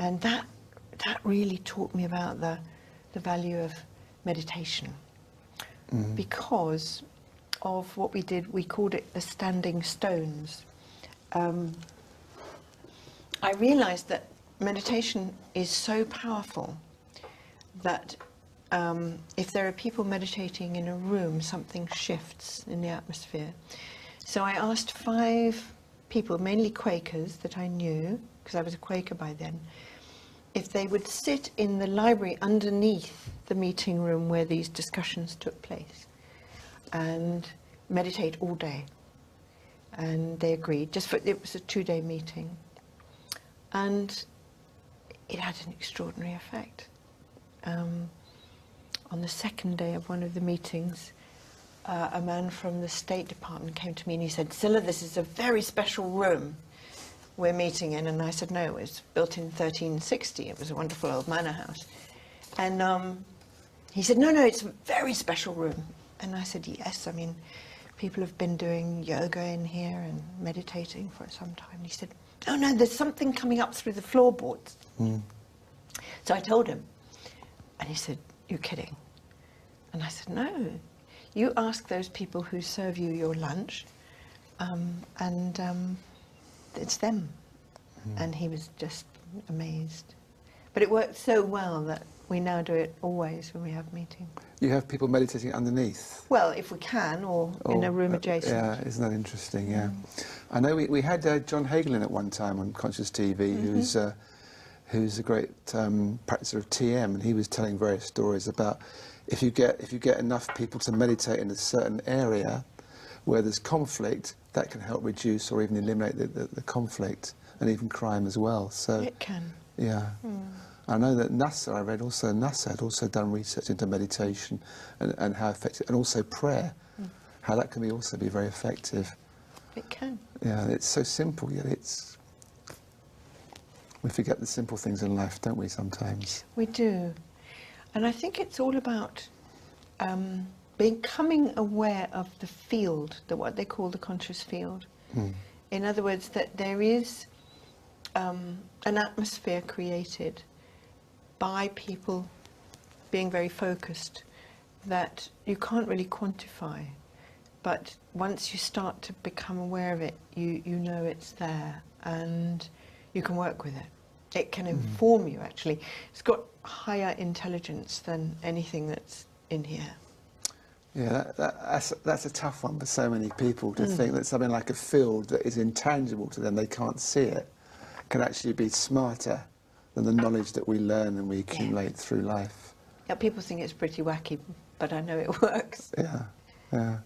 And that really taught me about the value of meditation, because of what we did. We called it the standing stones. I realized that meditation is so powerful that if there are people meditating in a room, something shifts in the atmosphere. So I asked 5 people, mainly Quakers that I knew, because I was a Quaker by then, if they would sit in the library underneath the meeting room where these discussions took place and meditate all day. And they agreed. It was a 2-day meeting. And it had an extraordinary effect. On the 2nd day of one of the meetings, a man from the State Department came to me and he said, "Scilla, this is a very special room we're meeting in." And I said, "No, it was built in 1360. It was a wonderful old manor house." And he said, no, it's a very special room." And I said, "Yes, I mean, people have been doing yoga in here and meditating for some time." And he said, no, there's something coming up through the floorboards. So I told him, and he said, "You're kidding." And I said, "No, you ask those people who serve you your lunch, and it's them." And he was just amazed. But it worked so well that we now do it always when we have meetings. You have people meditating underneath? Well, if we can, or in a room adjacent. Yeah, isn't that interesting? Yeah. I know we had John Hagelin at one time on Conscious TV, who's a great practicer of TM, and he was telling various stories about if you get enough people to meditate in a certain area where there's conflict, that can help reduce or even eliminate the conflict and even crime as well. So it can. Yeah. I know that NASA had also done research into meditation and how effective, and also prayer, how that can also be very effective. It can. Yeah, it's so simple, yet we forget the simple things in life, don't we, sometimes? We do. And I think it's all about becoming aware of the field, what they call the conscious field. In other words, that there is an atmosphere created by people being very focused that you can't really quantify. But once you start to become aware of it, you know it's there and you can work with it. It can inform you, actually. It's got higher intelligence than anything that's in here. Yeah, that's a tough one for so many people, to think that something like a field that is intangible to them, they can't see it, can actually be smarter than the knowledge that we learn and we accumulate through life. Yeah, people think it's pretty wacky, but I know it works. Yeah, yeah.